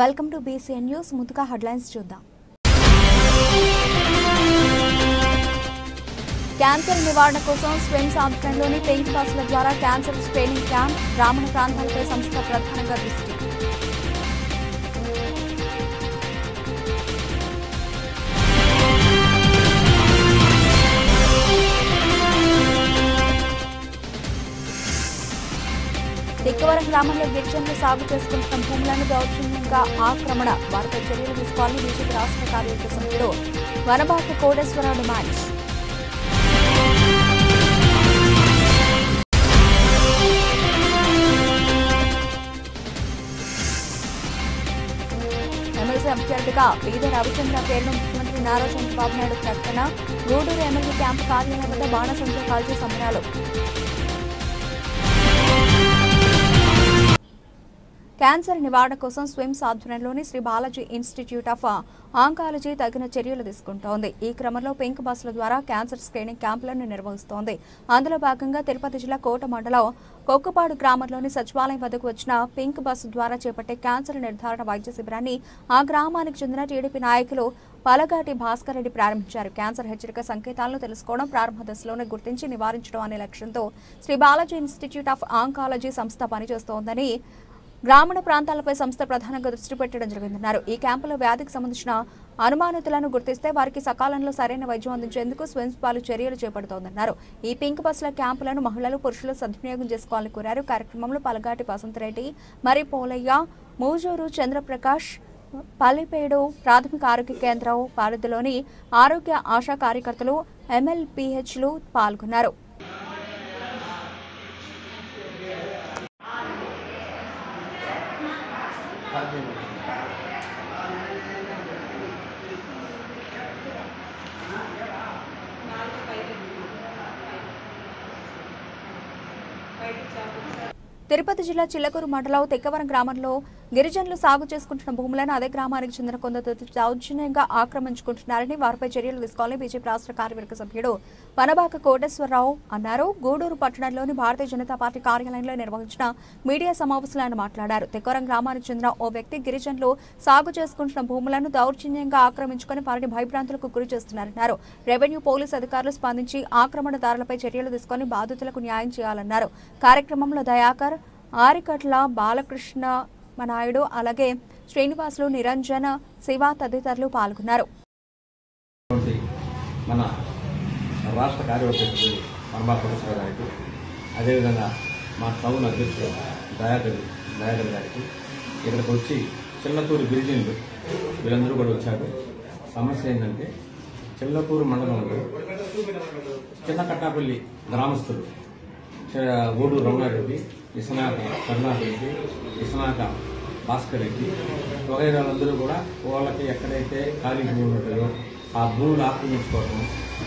Welcome to BCN news. ముందుగా headlines చూద్దాం. Cancer నివారణ కోసం స్విమ్స్ ఆధ్వర్యంలోని పెయింట్ బస్సుల ద్వారా క్యాన్సర్ స్క్రీనింగ్ క్యాంప్. గ్రామీణ ప్రాంతాలపై సంస్థ ప్రధానంగా దృష్టి. తిక్కవరం గ్రామంలో గిరిజనులు సాగు చేసుకుంటున్న భూములను దౌర్జన్యంగా ఆక్రమణ. వారిపై చర్యలు తీసుకోవాలని బీజేపీ రాష్ట్ర కార్యవర్గ సభ్యుడు వనబాక కోటేశ్వరరావు డిమాండ్. ఎమ్మెల్సీ అభ్యర్థిగా బీద రవిచంద్ర పేరును ముఖ్యమంత్రి నారా చంద్రబాబు నాయుడు ప్రకటన. గూడూరు ఎమ్మెల్యే క్యాంపు కార్యాలయం వద్ద బాణసంచా కాల్చి సంబరాలు. క్యాన్సర్ నివారణ కోసం స్విమ్స్ ఆధ్వర్యంలోని Sri Balaji institute of oncology తగిన చర్యలు తీసుకుంటోంది. ఈ క్రమంలో పింక్ బస్సుల ద్వారా క్యాన్సర్ స్క్రీనింగ్ క్యాంపులను నిర్వహిస్తోంది. అందులో భాగంగా తిరుపతి జిల్లా కోట మండలం కొక్కుపాడు గ్రామంలోని సచివాలయం వద్దకు వచ్చిన పింక్ బస్సు ద్వారా చేపట్టే క్యాన్సర్ నిర్ధారణ వైద్య శిబిరాన్ని ఆ గ్రామానికి చెందిన టీడీపీ నాయకులు పలగాటి భాస్కర్ రెడ్డి ప్రారంభించారు. క్యాన్సర్ హెచ్చరిక సంకేతాలను తెలుసుకోవడం, ప్రారంభ దశలోనే గుర్తించి నివారించడం అనే లక్ష్యంతో Sri Balaji institute of oncology సంస్థ పనిచేస్తోందని, గ్రామీణ ప్రాంతాలపై సంస్థ ప్రధానంగా దృష్టి పెట్టడం జరిగిందన్నారు. ఈ క్యాంపులో వ్యాధికి సంబంధించిన అనుమానితులను గుర్తిస్తే వారికి సకాలంలో సరైన వైద్యం అందించేందుకు స్విమ్స్ పలు చర్యలు చేపడుతోందన్నారు. ఈ పింక్ బస్సుల క్యాంపులను మహిళలు, పురుషులు సద్వినియోగం చేసుకోవాలని కోరారు. కార్యక్రమంలో పలగాటి వసంతరెడ్డి, మరి పోలయ్య, మూజూరు చంద్రప్రకాష్, పల్లిపేడు ప్రాథమిక ఆరోగ్య కేంద్రం పరిధిలోని ఆరోగ్య ఆశా కార్యకర్తలు, MLPHలు పాల్గొన్నారు. తిరుపతి జిల్లా చిల్లకూరు మండలం తిక్కవరం గ్రామంలో గిరిజనులు సాగు చేసుకుంటున్న భూములను అదే గ్రామానికి చెందిన కొందరు దౌర్జన్యంగా ఆక్రమించుకుంటున్నారని, వారిపై చర్యలు తీసుకోవాలని బీజేపీ రాష్ట్ర కార్యవర్గ సభ్యుడు వనబాక కోటేశ్వరరావు అన్నారు. గూడూరు పట్టణంలోని భారతీయ జనతా పార్టీ కార్యాలయంలో నిర్వహించిన మీడియా సమావేశంలో ఆయన మాట్లాడారు. తిక్కవరం గ్రామానికి చెందిన ఓ వ్యక్తి గిరిజనులు సాగు చేసుకుంటున్న భూములను దౌర్జన్యంగా ఆక్రమించుకుని వారిని భయభ్రాంతులకు గురి చేస్తున్నారన్నారు. రెవెన్యూ, పోలీసు అధికారులు స్పందించి ఆక్రమణదారులపై చర్యలు తీసుకుని బాధితులకు న్యాయం చేయాలన్నారు. కార్యక్రమంలో దయాకర్, ఆరికట్ల బాలకృష్ణ నాయుడు, అలాగే శ్రీనివాసులు, నిరంజన, శివ తదితరులు పాల్గొన్నారు. మన రాష్ట్ర కార్యవర్గ వనబాక కోటేశ్వరరావు గారికి, అదేవిధంగా మా టౌన్ అధ్యక్షుడు దయాకర్ గారికి, ఇక్కడికి వచ్చి చిల్లకూరు గిరిజనులు వీళ్ళందరూ కూడా వచ్చారు. సమస్య ఏంటంటే చిల్లకూరు మండలంలో చిన్నకట్టాపల్లి గ్రామస్తులు గూడూరు రమణారెడ్డి, ఇసనాక కరుణారెడ్డి, ఇసనాక భాస్కర్ రెడ్డి వగైరాలందరూ కూడా వాళ్ళకి ఎక్కడైతే ఖాళీ భూములు ఉంటాయో ఆ భూములు ఆక్రమించుకోవడం,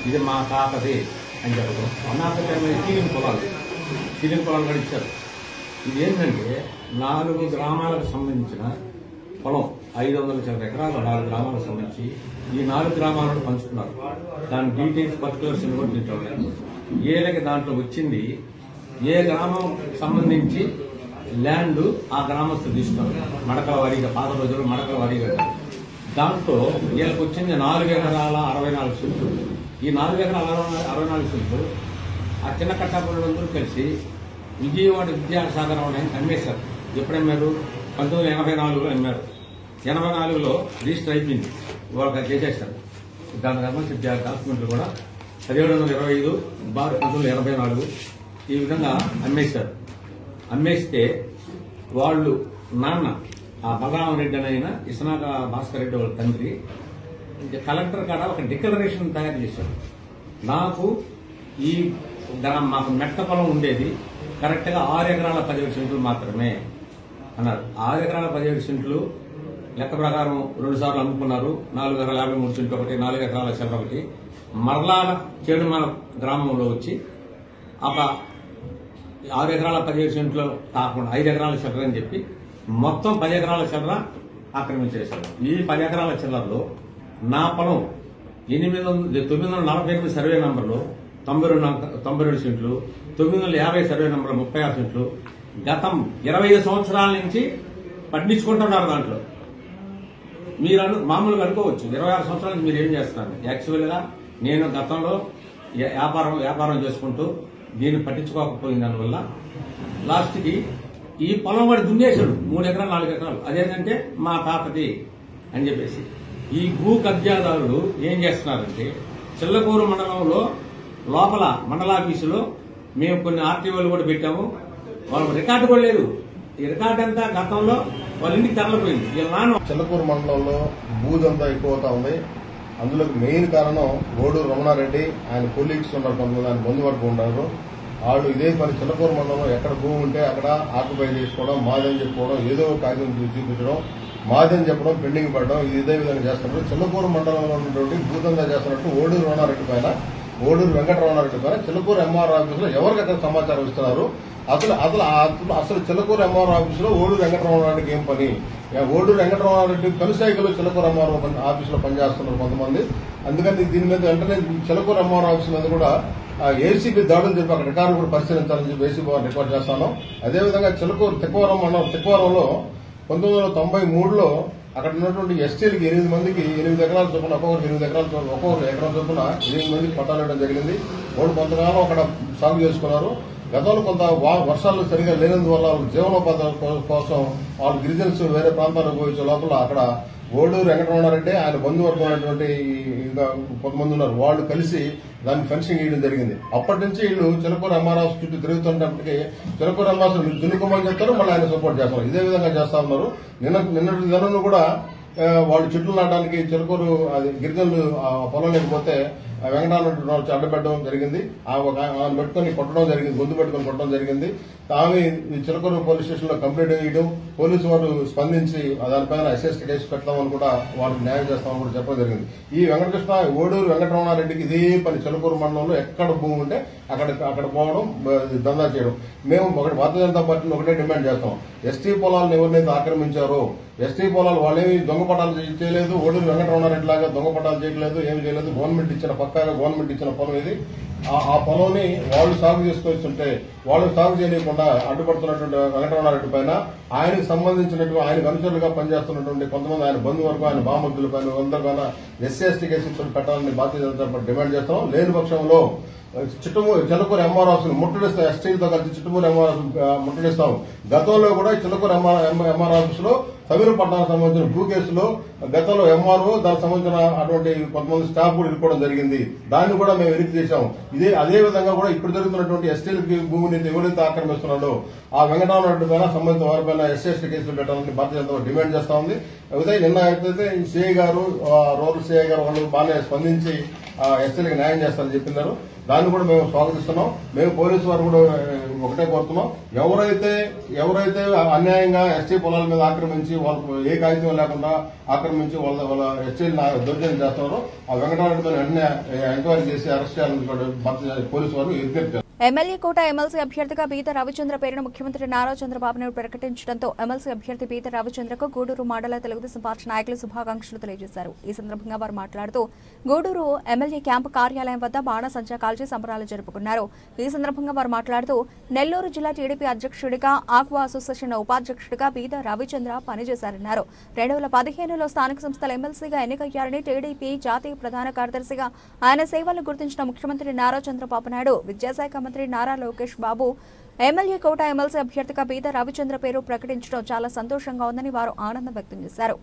ఇది మా తాతది అని చెప్పడం. అనాథకరమైన సీలింగ్ పొలాలు కూడా ఇచ్చారు. ఇది ఏంటంటే 4 గ్రామాలకు సంబంధించిన పొలం, 500 చిల్లర ఎకరాలు 4 గ్రామాలకు సంబంధించి ఈ 4 గ్రామాలను పంచుకున్నారు. దాని డీటెయిల్స్ పర్టికులర్స్ కూడా తింటారు. ఏళ్ళకి దాంట్లో వచ్చింది ఏ గ్రామం సంబంధించి ల్యాండ్ ఆ గ్రామస్తులు తీసుకున్నారు. మడకల వారీగా, పాత రోజుల్లో మడకల వారీగా. దాంట్లో వీళ్ళకి వచ్చింది 4 ఎకరాల 64 సెంట్లు. ఈ 4 ఎకరాల 64 సెంట్లు ఆ చిన్న కట్టాపల్లందరూ కలిసి విజయవాడ విద్యాసాగర్ అని అమ్మేశారు. ఎప్పుడు అమ్మారు? 1984లో అమ్మారు. 84లో రిజిస్టర్ అయిపోయింది, వాళ్ళకి చేసేస్తారు. దాని సంబంధించి డాక్యుమెంట్లు కూడా 1725/1984 ఈ విధంగా అమ్మేశారు. అమ్మేస్తే వాళ్ళు నాన్న ఆ బలరామరెడ్డి అయినా ఇసనాక భాస్కర్ రెడ్డి వాళ్ళ తండ్రి కలెక్టర్ కాడ ఒక డిక్లరేషన్ తయారు చేశారు. నాకు ఈ మాకు మెట్ట పొలం ఉండేది కరెక్ట్గా 6 ఎకరాల 17 సెంట్లు మాత్రమే అన్నారు. 6 ఎకరాల 17 సెంట్లు లెక్క ప్రకారం 2 సార్లు అమ్ముకున్నారు. 4 ఎకరాల 53 సెంట్లు ఒకటి, 4 ఎకరాల చిల్లర ఒకటి. మరలా చేడుమల గ్రామంలో వచ్చి ఒక 6 ఎకరాల 17 సెంట్లు కాకుండా 5 ఎకరాల చిల్లర అని చెప్పి మొత్తం 10 ఎకరాల చిల్లర ఆక్రమించేశారు. ఈ 10 ఎకరాల చిల్లరలో నా పొలం 948 సర్వే నంబర్లో 92 సెంట్లు, 950 సర్వే నంబర్లో 36 సెంట్లు గతం 25 సంవత్సరాల నుంచి పట్టించుకుంటున్నారు. దాంట్లో మీరు మామూలుగా అనుకోవచ్చు 26 సంవత్సరాలకు మీరు ఏం చేస్తున్నారు. యాక్చువల్గా నేను గతంలో వ్యాపారం చేసుకుంటూ దీన్ని పట్టించుకోకపోయిన దానివల్ల లాస్ట్కి ఈ పొలం కూడా దున్నేశాడు 3 ఎకరాలు 4 ఎకరాలు. అదేంటంటే మా తాతది అని చెప్పేసి ఈ భూ కబ్జాదారులు ఏం చేస్తున్నారంటే చిల్లకూరు మండలంలో లోపల మండలాఫీసులో మేము కొన్ని ఆర్టీఓలు కూడా పెట్టాము. వాళ్ళకి రికార్డు కూడా లేదు. ఈ రికార్డు అంతా గతంలో వాళ్ళ ఇంటికి తరలిపోయింది. చిల్లకూరు మండలంలో భూదంతా ఎక్కువ అవుతా ఉంది. అందులో మెయిన్ కారణం గోడూరు రమణారెడ్డి, ఆయన కొలీగ్స్ ఉన్నారు, కొంతమంది ఆయన బంధు వరకు ఉన్నారు. వాళ్ళు ఇదే పని చిల్లకూరు మండలంలో ఎక్కడ భూమి ఉంటే అక్కడ ఆక్యుపై చేసుకోవడం, మాదని చెప్పుకోవడం, ఏదో కాగితం చూపించడం, మాదని చెప్పడం, పెండింగ్ పెట్టడం, ఇదే విధంగా చేస్తున్నారు. చిల్లకూరు మండలంలో ఉన్నటువంటి భూదందా చేస్తున్నట్టు ఓడూరు రమణారెడ్డి పైన, ఓడూరు వెంకటరమణారెడ్డి పైన చిల్లకూరు ఎంఆర్ ఆఫీసులో ఎవరికి అక్కడ సమాచారం ఇస్తున్నారు. అసలు చిల్లకూరు ఎంఆర్ ఆఫీసులో ఓడూరు వెంకటరమణారెడ్డికి ఏం పని? ఓడూరు వెంకటరమణారెడ్డి కనుసైకిలో చిల్లకూరు ఎంఆర్ ఆఫీసులో పనిచేస్తున్నారు కొంతమంది. అందుకని దీని మీద వెంటనే చిల్లకూరు ఎంఆర్ ఆఫీస్ మీద కూడా ఏసీబీ దాడులు చెప్పి అక్కడ రికార్డు కూడా పరిశీలించాలని చెప్పి ఏసీబీ రికార్డు చేస్తాను. అదేవిధంగా చిల్లకూరు తిక్కవరంలో 1993లో అక్కడ ఉన్నటువంటి ఎస్టీలకి 8 మందికి 8 ఎకరాల చొప్పున ఒక్కొక్కరు ఎకరం చొప్పున 8 మందికి పట్టాలు ఇవ్వడం జరిగింది. వాళ్ళు కొంతకాలం అక్కడ సాగు చేసుకున్నారు. గతంలో కొంత వర్షాలు సరిగా లేనందువల్ల జీవనోపాధి కోసం వాళ్ళు గిరిజన్స్ వేరే ప్రాంతాలకు పోయే లోపల అక్కడ ఓడూరు వెంకటరమణారెడ్డి, ఆయన బంధువర్గం అనేటువంటి ఇంకా కొంతమంది ఉన్నారు. వాళ్ళు కలిసి దాన్ని ఫెన్సింగ్ వేయడం జరిగింది. అప్పటి నుంచి వీళ్ళు చిలకూరు ఎంఆర్ఆర్ చుట్టూ తిరుగుతున్నప్పటికీ చిలకూరు ఎంఆర్ఆర్ దున్నుకోమని చెప్తారు, మళ్ళీ ఆయన సపోర్ట్ చేస్తారు. ఇదే విధంగా చేస్తా ఉన్నారు. నిన్నటి దినం కూడా వాళ్ళు చెట్లు నాటడానికి చిలకూరు గిరిజనులు పొలం లేకపోతే వెంకటరమణారెడ్డి అడ్డపెట్టడం జరిగింది. ఆమె పెట్టుకుని కొట్టడం జరిగింది, గొంతు పెట్టుకుని కొట్టడం జరిగింది. ఆమె చిలకూరు పోలీస్ స్టేషన్ లో కంప్లైంట్ వేయడం, పోలీసు వారు స్పందించి దానిపైన ఎస్ఎస్టీ కేసు పెడతామని కూడా వాళ్ళకి న్యాయం చేస్తామని కూడా చెప్పడం జరిగింది. ఈ ఓడూరు వెంకటరమణారెడ్డికి ఇదే పని. చిలకూరు మండలంలో ఎక్కడ భూమి ఉంటే అక్కడ పోవడం, దందా చేయడం. మేము భారతీయ జనతా పార్టీని ఒకటే డిమాండ్ చేస్తాం. ఎస్టీ పొలాలను ఎవరినైతే ఆక్రమించారో, ఎస్టీ పొలాలు వాళ్ళేమి దొంగ పట్టాలు చేయలేదు, ఓడూరు వెంకటరమణారెడ్డి లాగా దొంగ పట్టాలు చేయలేదు, ఏమి చేయలేదు. గవర్నమెంట్ ఇచ్చిన పొలం ఇది. ఆ పొలంని వాళ్ళు సాగు చేసుకొస్తుంటే వాళ్ళు సాగు చేయకుండా అడ్డుపడుతున్నటువంటి వెంకటరమణారెడ్డి పైన, ఆయనకు సంబంధించినటువంటి ఆయనకు అనుచరులుగా పనిచేస్తున్నటువంటి కొంతమంది ఆయన బంధువర్గం, ఆయన బామర్దుల పైన అందరిపైన ఎస్సీ కేసులు పెట్టాలని భారతీయ జనతా పార్టీ డిమాండ్ చేస్తాం. లేని పక్షంలో చిల్లకూరు ఎంఆర్ ఆఫీస్ ముట్టడిస్తాం. ఎస్టీలతో కలిసి చిట్టమూరు ఎంఆర్ ముట్టడిస్తాం. గతంలో కూడా చిల్లకూరు ఎంఆర్ ఆఫీస్ లో తమిళ పట్టణానికి సంబంధించిన భూ కేసులో గతంలో ఎంఆర్ఓ దానికి సంబంధించిన అటువంటి కొంతమంది స్టాఫ్ కూడా ఇరుకోవడం జరిగింది. దాన్ని కూడా మేము వెనక్కి చేశాం. అదే విధంగా కూడా ఇప్పుడు జరుగుతున్నటువంటి ఎస్టీలకి భూమిని ఎవరైతే ఆక్రమిస్తున్నాడో ఆ వెంకటరమణారెడ్డి పైన సంబంధిత వారిపైన ఎస్సీ కేసులు పెట్టాలని భారతీయ జనతా డిమాండ్ చేస్తా ఉంది. అయితే నిన్న అయితే సిఐ గారు, రూరల్ సిఐ గారు వాళ్ళు బాగానే స్పందించి ఎస్టీలకు న్యాయం చేస్తారని చెప్పినారు. దాన్ని కూడా మేము స్వాగతిస్తున్నాం. మేము పోలీసు వారు కూడా ఒకటే కోరుతున్నాం, ఎవరైతే అన్యాయంగా ఎస్టీ పొలాల మీద ఆక్రమించి వాళ్ళకు ఏ కాగితం లేకుండా ఆక్రమించి వాళ్ళ ఎస్టీలు దౌర్జన్యం చేస్తున్నారో ఆ వెంకటరమణారెడ్డి మీద వెంటనే ఎంక్వైరీ చేసి అరెస్ట్ చేయాలని పోలీసు వారు విజ్ఞప్తి. ఎమ్మెల్యే కోట ఎమ్మెల్సీ అభ్యర్థిగా బీద రవిచంద్ర పేరును ముఖ్యమంత్రి నారా చంద్రబాబు నాయుడు ప్రకటించడంతో ఎమ్మెల్సీ అభ్యర్థి బీద రవిచంద్రకు గూడూరు మండల తెలుగుదేశం పార్టీ నాయకులు శుభాకాంక్షలు తెలియజేశారు. ఈ సందర్భంగా వారు మాట్లాడుతూ గూడూరు ఎమ్మెల్యే క్యాంపు కార్యాలయం వద్ద బాణసంచా కాల్చి సంబరాలు జరుపుకున్నారు. ఈ సందర్భంగా వారు మాట్లాడుతూ నెల్లూరు జిల్లా టీడీపీ అధ్యక్షుడిగా, ఆక్వా అసోసియేషన్ ఉపాధ్యక్షుడిగా బీద రవిచంద్ర పనిచేశారన్నారు. 2015లో స్థానిక సంస్థల ఎమ్మెల్సీగా ఎన్నికయ్యారని, టీడీపీ జాతీయ ప్రధాన కార్యదర్శిగా ఆయన సేవలను గుర్తించిన ముఖ్యమంత్రి నారా చంద్రబాబు నాయుడు, విద్యాశాఖ మంత్రి నారా లోకేష్ బాబు ఎమ్మెల్యే కోట ఎమ్మెల్సీ అభ్యర్థిగా బీద రవిచంద్ర పేరు ప్రకటించడం చాలా సంతోషంగా ఉందని వారు ఆనందం వ్యక్తం చేశారు.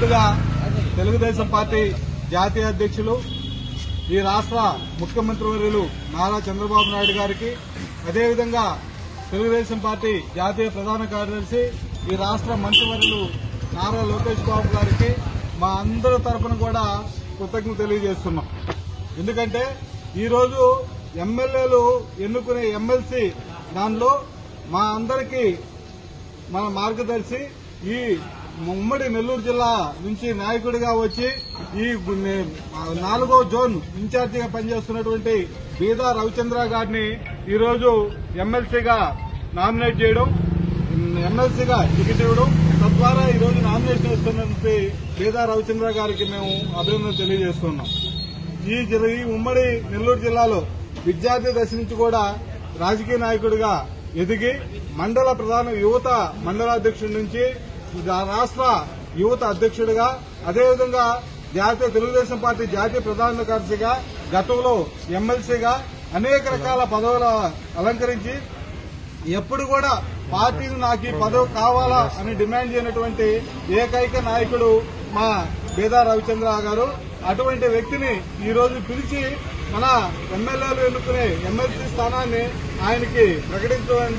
ముందుగా తెలుగుదేశం పార్టీ జాతీయ అధ్యక్షులు, ఈ రాష్ట్ర ముఖ్యమంత్రి వర్యులు నారా చంద్రబాబు నాయుడు గారికి, అదేవిధంగా తెలుగుదేశం పార్టీ జాతీయ ప్రధాన కార్యదర్శి, ఈ రాష్ట్ర మంత్రివర్యులు నారా లోకేష్ బాబు గారికి మా అందరి తరఫున కూడా కృతజ్ఞతలు తెలియజేస్తున్నాం. ఎందుకంటే ఈరోజు ఎమ్మెల్యేలు ఎన్నుకునే ఎమ్మెల్సీ దానిలో మా అందరికీ మన మార్గదర్శి ఈ ఉమ్మడి నెల్లూరు జిల్లా నుంచి నాయకుడిగా వచ్చి ఈ 4వ జోన్ ఇన్ఛార్జిగా పనిచేస్తున్నటువంటి బీదా రవిచంద్ర గారిని ఈరోజు ఎమ్మెల్సీగా నామినేట్ చేయడం, ఎమ్మెల్సీగా టికెట్ ఇవ్వడం, తద్వారా ఈరోజు నామినేషన్ ఇస్తున్నటువంటి బీదా రవిచంద్ర గారికి మేము అభినందన తెలియజేస్తున్నాం. ఈ ఉమ్మడి నెల్లూరు జిల్లాలో విద్యార్థి దశ నుంచి కూడా రాజకీయ నాయకుడిగా ఎదిగి మండల ప్రధాన యువత మండలాధ్యక్షుడి నుంచి రాష్ట్ర యువత అధ్యక్షుడిగా, అదేవిధంగా జాతీయ తెలుగుదేశం పార్టీ జాతీయ ప్రధాన కార్యదర్శిగా, గతంలో ఎమ్మెల్సీగా అనేక రకాల పదవులు అలంకరించి ఎప్పుడు కూడా పార్టీని నాకు ఈ పదవి కావాలా అని డిమాండ్ చేయనటువంటి ఏకైక నాయకుడు మా బీదా రవిచంద్ర గారు. అటువంటి వ్యక్తిని ఈ రోజు పిలిచి మన ఎమ్మెల్యేలు ఎన్నుకునే ఎమ్మెల్సీ స్థానాన్ని ఆయనకి ప్రకటించడం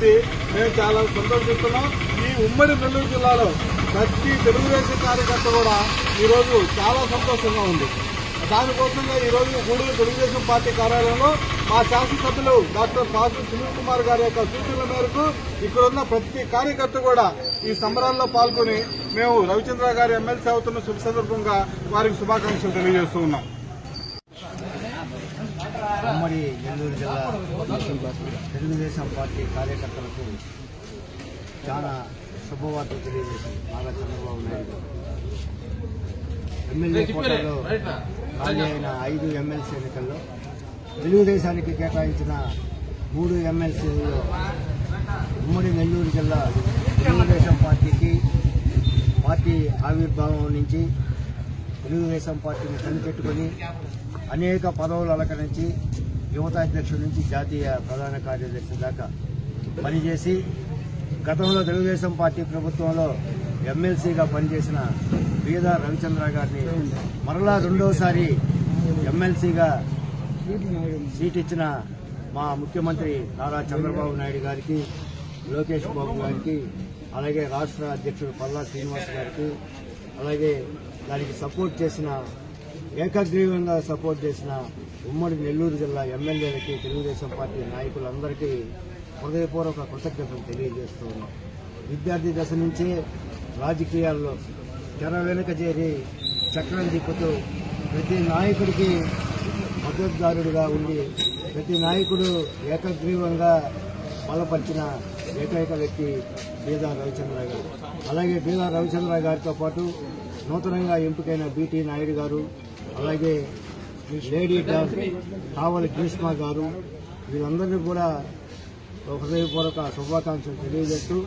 మేము చాలా సంతోషిస్తున్నాం. ఈ ఉమ్మడి నెల్లూరు జిల్లాలో ప్రతి తెలుగుదేశం కార్యకర్త కూడా ఈరోజు చాలా సంతోషంగా ఉంది. దానికోసంగా ఈరోజు గూడూరు తెలుగుదేశం పార్టీ కార్యాలయంలో మా శాసనసభ్యులు డాక్టర్ పాసు సునీల్ కుమార్ గారి యొక్క సూచనల మేరకు ఇక్కడున్న ప్రతి కార్యకర్త కూడా ఈ సంబరాల్లో పాల్గొని మేము రవిచంద్ర గారి ఎమ్మెల్సీ అవుతున్న శుభ సందర్భంగా వారికి శుభాకాంక్షలు తెలియజేస్తూ ఉన్నాం. ఉమ్మడి నెల్లూరు జిల్లా తెలుగుదేశం పార్టీ కార్యకర్తలకు చాలా శుభవార్త తెలియజేసింది నారా చంద్రబాబు నాయుడు. ఎమ్మెల్యే కోటాలో ఖాళీ అయిన 5 ఎమ్మెల్సీ ఎన్నికల్లో తెలుగుదేశానికి కేటాయించిన 3 ఎమ్మెల్సీల్లో ఉమ్మడి నెల్లూరు జిల్లా తెలుగుదేశం పార్టీకి పార్టీ ఆవిర్భావం నుంచి తెలుగుదేశం పార్టీని కనిపెట్టుకుని అనేక పదవులు అలంకరించి యువత అధ్యక్షుడి నుంచి జాతీయ ప్రధాన కార్యదర్శి దాకా పనిచేసి గతంలో తెలుగుదేశం పార్టీ ప్రభుత్వంలో ఎమ్మెల్సీగా పనిచేసిన బీదా రవిచంద్ర గారిని మరలా రెండోసారి ఎమ్మెల్సీగా సీట్ ఇచ్చిన మా ముఖ్యమంత్రి నారా చంద్రబాబు నాయుడు గారికి, లోకేష్ బాబు గారికి, అలాగే రాష్ట్ర అధ్యక్షుడు పల్లా శ్రీనివాస్ గారికి, అలాగే దానికి సపోర్ట్ చేసిన ఏకగ్రీవంగా సపోర్ట్ చేసిన ఉమ్మడి నెల్లూరు జిల్లా ఎమ్మెల్యేలకి, తెలుగుదేశం పార్టీ నాయకులందరికీ హృదయపూర్వక కృతజ్ఞతలు తెలియజేస్తూ ఉన్నాం. విద్యార్థి దశ నుంచే రాజకీయాల్లో తెర వెనుక చేరి చక్రం తిప్పుతూ ప్రతి నాయకుడికి మద్దతుదారుడిగా ఉండి ప్రతి నాయకుడు ఏకగ్రీవంగా బలపరిచిన ఏకైక వ్యక్తి బీదా రవిచంద్ర గారు. అలాగే బీదా రవిచంద్ర గారితో పాటు నూతనంగా ఎంపికైన బీటీ నాయుడు గారు, అలాగే లేడీ డాక్ కావలి గ్రీష్మ గారు, వీళ్ళందరినీ కూడా హృదయపూర్వక శుభాకాంక్షలు తెలియజేస్తూ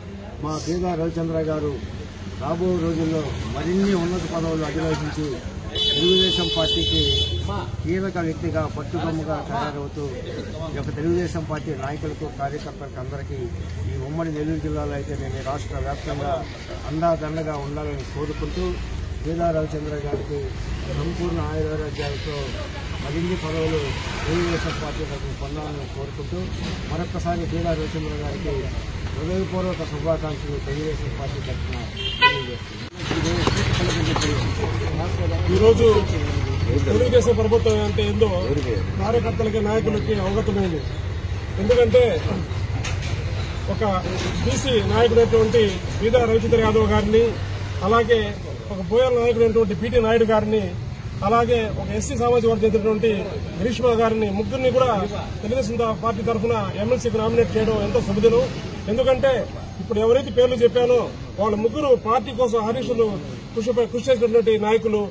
మా బీదా రవిచంద్ర గారు రాబో రోజుల్లో మరిన్ని ఉన్నత పదవులు అధిరోహించి తెలుగుదేశం పార్టీకి కీలక వ్యక్తిగా పట్టుకొమ్మగా తయారవుతూ ఈ యొక్క తెలుగుదేశం పార్టీ నాయకులకు, కార్యకర్తలకు అందరికీ ఈ ఉమ్మడి నెల్లూరు జిల్లాలో అయితే నేను రాష్ట్ర వ్యాప్తంగా అండాదండగా ఉండాలని కోరుకుంటూ బీదా రవిచంద్ర గారికి సంపూర్ణ ఆయురారోగ్యాలతో మరిన్ని పదవులు తెలుగుదేశం పార్టీలకు పొందాలని కోరుకుంటూ మరొకసారి బీదా రవిచంద్ర గారికి హృదయపూర్వక శుభాకాంక్షలు తెలుగుదేశం పార్టీ తరఫున ఈరోజు తెలుగుదేశం ప్రభుత్వం అంటే ఏందో కార్యకర్తలకి, నాయకులకి అవగతమైంది. ఎందుకంటే ఒక బీసీ నాయకుడైనటువంటి బీదా రవిచంద్ర యాదవ్ గారిని, అలాగే ఒక బోయల నాయకుడైనటువంటి పీటీ నాయుడు గారిని, అలాగే ఒక ఎస్సీ సామాజిక వర్గం చెందినటువంటి గ్రీష్మ గారిని, ముగ్గురిని కూడా తెలుగుదేశం పార్టీ తరఫున ఎమ్మెల్సీకి నామినేట్ చేయడం ఎంతో శుభదినం. ఎందుకంటే ఇప్పుడు ఎవరైతే పేర్లు చెప్పానో వాళ్ళ ముగ్గురు పార్టీ కోసం హరీషులు కృషి చేసినటువంటి నాయకులు.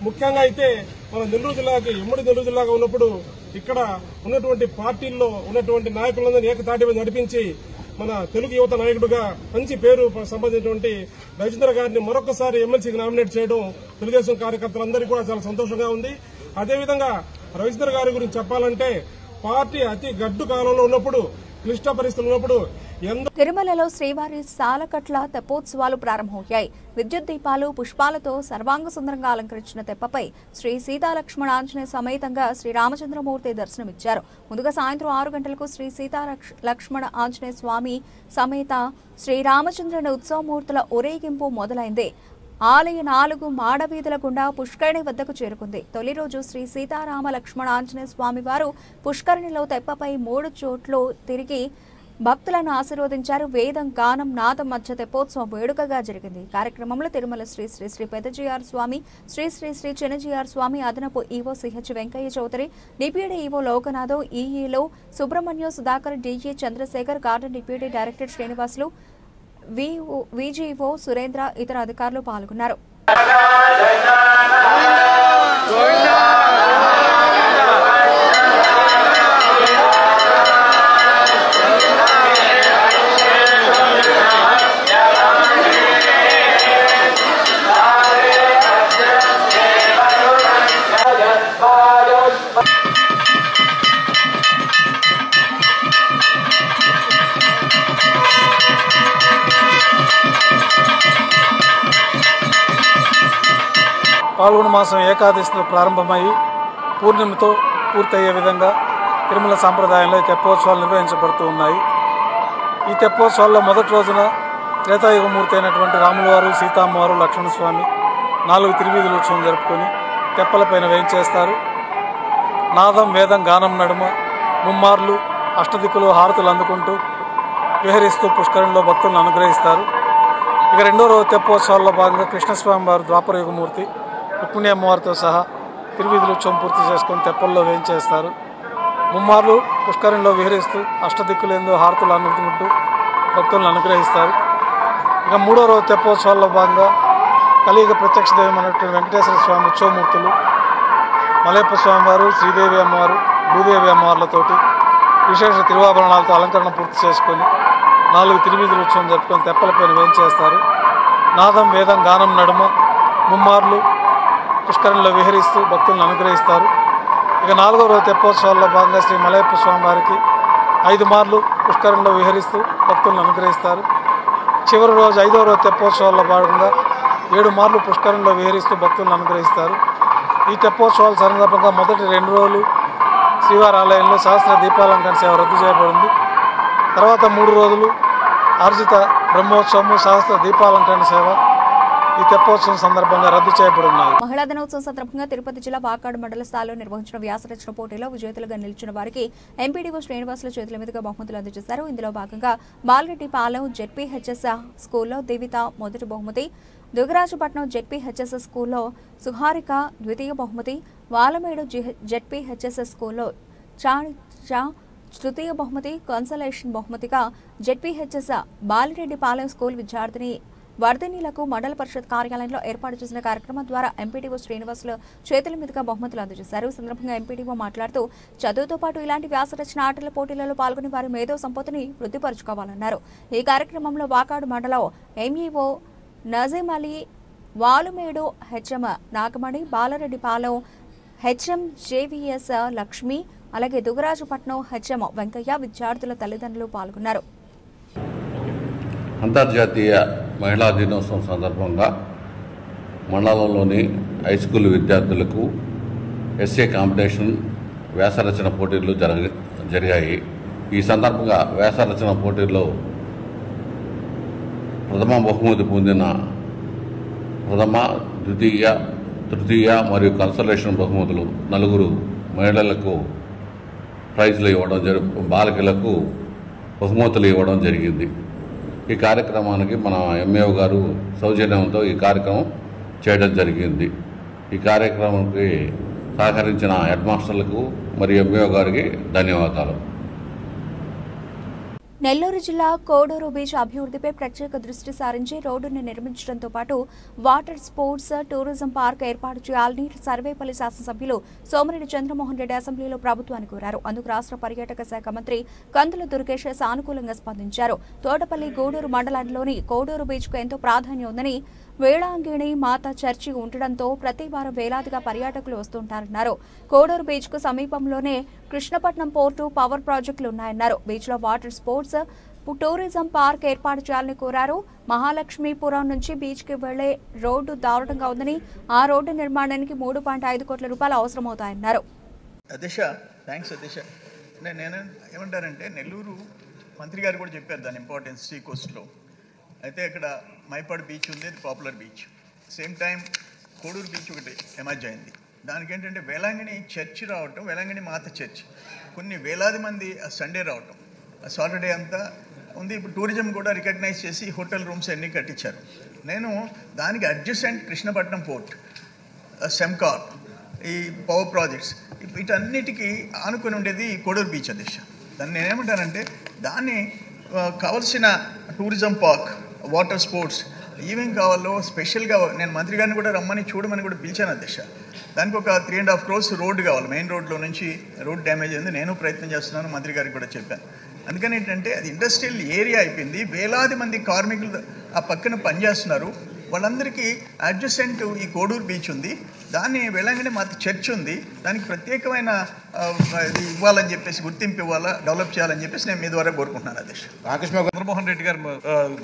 ముఖ్యంగా అయితే మన నెల్లూరు జిల్లాకి ఉమ్మడి నెల్లూరు జిల్లాగా ఉన్నప్పుడు ఇక్కడ ఉన్నటువంటి పార్టీల్లో ఉన్నటువంటి నాయకులందరినీ ఏకతాటి మీద నడిపించి మన తెలుగు యువత నాయకుడిగా మంచి పేరు సంపాదించినటువంటి రవిచంద్ర గారిని మరొకసారి ఎమ్మెల్సీకి నామినేట్ చేయడం తెలుగుదేశం కార్యకర్తలందరికీ కూడా చాలా సంతోషంగా ఉంది. అదేవిధంగా రవిచంద్ర గారి గురించి చెప్పాలంటే పార్టీ అతి గడ్డు కాలంలో ఉన్నప్పుడు, క్లిష్ట పరిస్థితులు ఉన్నప్పుడు తిరుమలలో శ్రీవారి సాలకట్ల తెప్పోత్సవాలు ప్రారంభమయ్యాయి. విద్యుత్ దీపాలు, పుష్పాలతో సర్వాంగ సుందరంగా అలంకరించిన తెప్పపై శ్రీ సీతాలక్ష్మణ ఆంజనేయ సమేతంగా శ్రీరామచంద్రమూర్తి దర్శనమిచ్చారు. ముందుగా సాయంత్రం 6 గంటలకు శ్రీ సీతాలక్ష్మణ ఆంజనేయ స్వామి సమేత శ్రీరామచంద్రుని ఉత్సవమూర్తుల ఊరేగింపు మొదలైంది. ఆలయ 4 మాడవీధుల గుండా పుష్కరిణి వద్దకు చేరుకుంది. తొలి రోజు శ్రీ సీతారామ లక్ష్మణ ఆంజనేయ స్వామి వారు పుష్కరిణిలో తెప్పపై 3 చోట్ల తిరిగి భక్తులను ఆశీర్వదించారు. వేదం, గానం, నాదం మధ్య తెప్పోత్సవం వేడుకగా జరిగింది. కార్యక్రమంలో తిరుమల శ్రీ శ్రీ శ్రీ పెదజీఆర్ స్వామి, శ్రీ శ్రీ శ్రీ చిన్నజీఆర్ స్వామి, అదనపు EO CH Venkaiah Chowdary, deputy EO Lokanatham, ఈఈలో Subrahmanyam, Sudhakar, DE Chandrasekhar, garden deputy director Srinivasulu, VGO Surendra, ఇతర అధికారులు పాల్గొన్నారు. పాల్గొన మాసం ఏకాదశితో ప్రారంభమయ్యి పూర్ణిమతో పూర్తయ్యే విధంగా తిరుమల సాంప్రదాయంలో తెప్పోత్సవాలు నిర్వహించబడుతూ ఉన్నాయి. ఈ తెప్పోత్సవాల్లో మొదటి రోజున త్రేతాయుగమూర్తి అయినటువంటి రాములవారు, సీతామ్మవారు, లక్ష్మణస్వామి 4 తిరువీధుల ఉత్సవం జరుపుకొని తెప్పలపైన వేయించేస్తారు. నాదం, వేదం, గానం నడుమ ముమ్మార్లు అష్టదిక్కులు హారతులు అందుకుంటూ విహరిస్తూ పుష్కరంలో భక్తులను అనుగ్రహిస్తారు. ఇక రెండో రోజు తెప్పోత్సవాల్లో భాగంగా కృష్ణస్వామి వారు ద్వాపరయుగమూర్తి, రుక్మిణి అమ్మవారితో సహా తిరువీధుల ఉత్సవం పూర్తి చేసుకొని తెప్పల్లో వేయించేస్తారు. ముమ్మార్లు పుష్కరంలో విహరిస్తూ అష్టదిక్కులందు హారతులు అందుకుంటూ భక్తులను అనుగ్రహిస్తారు. ఇక మూడో రోజు తెప్పోత్సవాల్లో భాగంగా కలియుగ ప్రత్యక్ష దైవమైనటువంటి వెంకటేశ్వర స్వామి ఉత్సవమూర్తులు, మలయప్ప స్వామివారు, శ్రీదేవి అమ్మవారు, భూదేవి అమ్మవార్లతోటి విశేష తిరువాభరణాలతో అలంకరణ పూర్తి చేసుకొని 4 తిరువీధుల ఉత్సవం జరుపుకొని తెప్పలపైన వేయించేస్తారు. నాదం, వేదం, గానం నడుమ ముమ్మార్లు పుష్కరంలో విహరిస్తూ భక్తులను అనుగ్రహిస్తారు. ఇక 4వ రోజు తెప్పోత్సవాల్లో భాగంగా శ్రీ మలయప్ప స్వామి వారికి 5 మార్లు పుష్కరంలో విహరిస్తూ భక్తులను అనుగ్రహిస్తారు. చివరి రోజు 5వ రోజు తెప్పోత్సవాల్లో భాగంగా 7 మార్లు పుష్కరంలో విహరిస్తూ భక్తులను అనుగ్రహిస్తారు. ఈ తెప్పోత్సవాల సందర్భంగా మొదటి 2 రోజులు శ్రీవారి ఆలయంలో సహస్ర దీపాలంకరణ సేవ రద్దు చేయబడింది. తర్వాత 3 రోజులు ఆర్జిత బ్రహ్మోత్సవము, సహస్ర దీపాలంకరణ సేవ ఈ తెప్పోత్సవం సందర్భంగా రద్దు చేయబడున్నాయి. మహిళా దినోత్సవం సందర్భంగా తిరుపతి జిల్లా వాకాడు మండల స్థాయిలో నిర్వహించిన వ్యాసరచన పోటీలో విజేతలుగా నిలిచిన వారికి ఎంపీడీఓ శ్రీనివాసులు చేతుల మీదుగా బహుమతులు అందజేశారు. ఇందులో భాగంగా బాలరెడ్డిపాలెం జెడ్పీహెచ్ఎస్ స్కూల్లో దేవిత మొదటి బహుమతి, దుగరాజపట్నం జెడ్పీహెచ్ఎస్ స్కూల్లో సుహారిక ద్వితీయ బహుమతి, వాలమేడు జెడ్పీహెచ్ఎస్ స్కూల్లో చాణిచా తృతీయ బహుమతి, కన్సలేషన్ బహుమతిగా జెడ్పీహెచ్ఎస్ బాలిరెడ్డిపాలెం స్కూల్ విద్యార్థిని వర్ధినీలకు మండల పరిషత్ కార్యాలయంలో ఏర్పాటు చేసిన కార్యక్రమం ద్వారా ఎంపీడీఓ శ్రీనివాసులు చేతుల మీదుగా బహుమతులు అందజేశారు. ఈ సందర్భంగా ఎంపీడీఓ మాట్లాడుతూ చదువుతో పాటు ఇలాంటి వ్యాసరచన ఆటల పోటీలలో పాల్గొని వారి మేధో సంపత్తిని వృద్ధిపరచుకోవాలన్నారు. ఈ కార్యక్రమంలో వాకాడు మండలం MEO Nazeem Ali, Valumedu HM Nagamani, Balareddypalem HM JVS Lakshmi, అలాగే దుగరాజపట్నం హెచ్ఎం వెంకయ్య, విద్యార్థుల తల్లిదండ్రులు పాల్గొన్నారు. అంతర్జాతీయ మహిళా దినోత్సవం సందర్భంగా మండలంలోని హై స్కూల్ విద్యార్థులకు ఎస్ఏ కాంపిటీషన్ వ్యాసరచన పోటీలు జరిగాయి. ఈ సందర్భంగా వ్యాసరచన పోటీల్లో ప్రథమ బహుమతి పొందిన ప్రథమ, ద్వితీయ, తృతీయ మరియు కన్సలేషన్ బహుమతులు 4 మహిళలకు ప్రైజ్లు ఇవ్వడం, బాలికలకు బహుమతులు ఇవ్వడం జరిగింది. ఈ కార్యక్రమానికి మన ఎంఏఓ గారు సౌజన్యంతో ఈ కార్యక్రమం చేయడం జరిగింది. ఈ కార్యక్రమానికి సహకరించిన హెడ్ మాస్టర్లకు మరియు ఎంఏఓ గారికి ధన్యవాదాలు. నెల్లూరు జిల్లా కోడూరు బీచ్ అభివృద్ధిపై ప్రత్యేక దృష్టి సారించి రోడ్డును నిర్మించడంతో పాటు వాటర్ స్పోర్ట్స్ టూరిజం పార్క్ ఏర్పాటు చేయాలని సర్వేపల్లి శాసనసభ్యులు సోమిరెడ్డి చంద్రమోహన్ రెడ్డి అసెంబ్లీలో ప్రభుత్వాన్ని కోరారు. అందుకు రాష్ట్ర పర్యాటక శాఖ మంత్రి కందుల దుర్గేష్ సానుకూలంగా స్పందించారు. తోటపల్లి గూడూరు మండలంలోని కోడూరు బీచ్కు ఎంతో ప్రాధాన్యం ఉందని, వేళాంగిణి మాత చర్చి ఉండడంతో ప్రతి వారం వేలాదిగా పర్యాటకులు వస్తుంటారన్నారు. కోడూరు బీచ్ కు సమీపంలోనే కృష్ణపట్నం పోర్టు, పవర్ ప్రాజెక్టులు ఉన్నాయన్నారు. బీచ్ లో వాటర్ స్పోర్ట్స్ టూరిజం పార్క్ ఏర్పాటు చేయాలని కోరారు. మహాలక్ష్మీపురం నుంచి బీచ్ కి వెళ్లే రోడ్డు దారుణంగా ఉందని, ఆ రోడ్డు నిర్మాణానికి 3.5 కోట్ల రూపాయలు అవసరమవుతాయన్నారు. నేను ఏమంటానంటే, నెల్లూరు మంత్రి గారు కూడా చెప్పారు దాని ఇంపార్టెన్స్ సీ కోస్ట్లో. అయితే ఇక్కడ మైపాడు బీచ్ ఉంది, అది popular beach. Same time Koduru beach ఒకటి ఎమర్జ్ అయింది. దానికి ఏంటంటే వేలాంగిణి చర్చ్ రావటం, వేలాంగిణి మాత చర్చ్, కొన్ని వేలాది మంది సండే రావటం, సాటర్డే అంతా ఉంది. ఇప్పుడు టూరిజం కూడా రికగ్నైజ్ చేసి హోటల్ రూమ్స్ అన్నీ కట్టించారు. నేను దానికి అడ్జసెంట్ కృష్ణపట్నం పోర్ట్, సెమ్కార్, ఈ పవర్ ప్రాజెక్ట్స్, వీటన్నిటికీ ఆనుకొని ఉండేది కోడూరు బీచ్ దిశ. దాన్ని నేనేమంటానంటే దాన్ని కావలసిన టూరిజం పార్క్, వాటర్ స్పోర్ట్స్ ఏమేం కావాలో స్పెషల్గా నేను మంత్రి గారిని కూడా రమ్మని చూడమని కూడా పిలిచాను అధ్యక్ష. దానికి ఒక 3.5 crores రోడ్డు కావాలి. మెయిన్ రోడ్లో నుంచి రోడ్ డ్యామేజ్ అయింది. నేను ప్రయత్నం చేస్తున్నాను, మంత్రి గారికి కూడా చెప్పాను. అందుకని ఏంటంటే అది ఇండస్ట్రియల్ ఏరియా అయిపోయింది. వేలాది మంది కార్మికులు ఆ పక్కన పనిచేస్తున్నారు. వాళ్ళందరికీ అడ్జసెంట్ ఈ కోడూరు బీచ్ ఉంది, దాన్ని వేలాంగిణి మాత చర్చ్ ఉంది, దానికి ప్రత్యేకమైన ఇది ఇవ్వాలని చెప్పేసి, గుర్తింపు ఇవ్వాలా, డెవలప్ చేయాలని చెప్పేసి నేను మీ ద్వారా కోరుకుంటున్నాను అధ్యక్ష. చంద్రమోహన్ రెడ్డి గారు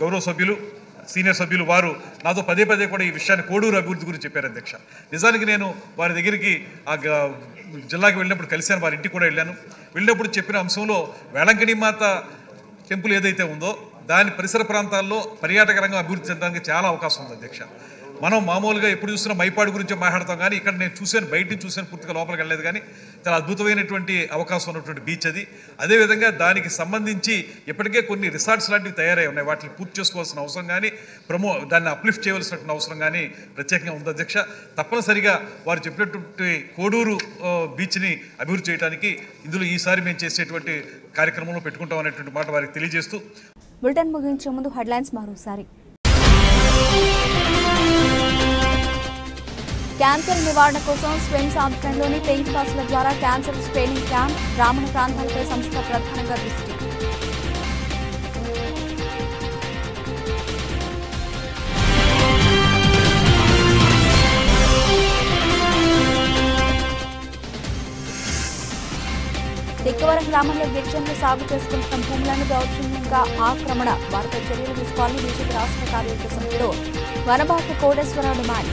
గౌరవ సభ్యులు, సీనియర్ సభ్యులు వారు నాతో పదే కూడా ఈ విషయాన్ని కోడూరు అభివృద్ధి గురించి చెప్పారు అధ్యక్ష. నిజానికి నేను వారి దగ్గరికి ఆ జిల్లాకి వెళ్ళినప్పుడు కలిశాను, వారి ఇంటికి కూడా వెళ్ళినప్పుడు చెప్పిన అంశంలో వేలంగిణి మాత టెంపుల్ ఏదైతే ఉందో దాని పరిసర ప్రాంతాల్లో పర్యాటక రంగం అభివృద్ధి చెందడానికి చాలా అవకాశం ఉంది అధ్యక్ష. మనం మామూలుగా ఎప్పుడు చూసినా మైపాడు గురించి మాట్లాడతాం, కానీ ఇక్కడ నేను చూశాను, బయట నుంచి చూశాను, పూర్తిగా లోపలికి వెళ్ళలేదు, కానీ చాలా అద్భుతమైనటువంటి అవకాశం ఉన్నటువంటి బీచ్ అది. అదేవిధంగా దానికి సంబంధించి ఇప్పటికే కొన్ని రిసార్ట్స్ లాంటివి తయారై ఉన్నాయి. వాటిని పూర్తి చేసుకోవాల్సిన అవసరం కానీ దాన్ని అప్లిఫ్ట్ చేయవలసినటువంటి అవసరం కానీ ప్రత్యేకంగా ఉంది అధ్యక్ష. తప్పనిసరిగా వారు చెప్పినటువంటి కోడూరు బీచ్ని అభివృద్ధి చేయడానికి ఇందులో ఈసారి మేము చేసేటువంటి కార్యక్రమంలో పెట్టుకుంటాం అనేటువంటి మాట వారికి తెలియజేస్తూ బులెటిన్ ముగించే ముందు హెడ్లైన్స్ మరోసారి. క్యాన్సర్ నివారణ కోసం స్విమ్స్ ఆధ్వర్యంలోని పెయింట్ బాస్ల ద్వారా క్యాన్సర్ స్క్రీనింగ్ క్యాంప్, గ్రామీణ ప్రాంతాలపై సంస్థ ప్రధానంగా దృష్టి. తిక్కవరం గ్రామంలో గిరిజనులు సాగు చేసుకుంటున్న భూములను దౌర్జన్యంగా ఆక్రమణ, వారిపై చర్యలు తీసుకోవాలని బీజేపీ రాష్ట్ర కార్యవర్గ సభ్యుడు వనబాకు కోటేశ్వరరావు డిమాండ్.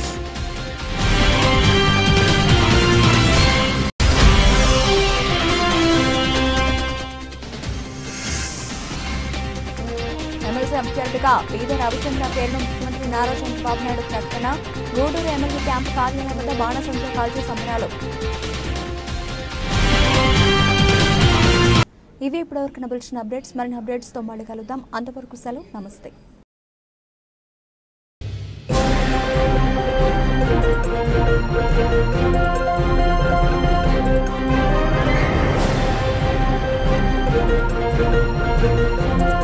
ఎమ్మెల్సీ అభ్యర్థిగా బీద రవిచంద్ర పేరును ముఖ్యమంత్రి నారా చంద్రబాబు నాయుడు ప్రకటన, గూడూరు ఎమ్మెల్యే క్యాంపు కార్యాలయం వద్ద బాణసంచా కాల్చే సంబరాలు. ఇవి ఇప్పటివరకు నబిల్చిన అప్డేట్స్. మరిన్ని అప్డేట్స్తో మళ్ళీ కలుద్దాం. అంతవరకు సెలవు, నమస్తే. Thank you.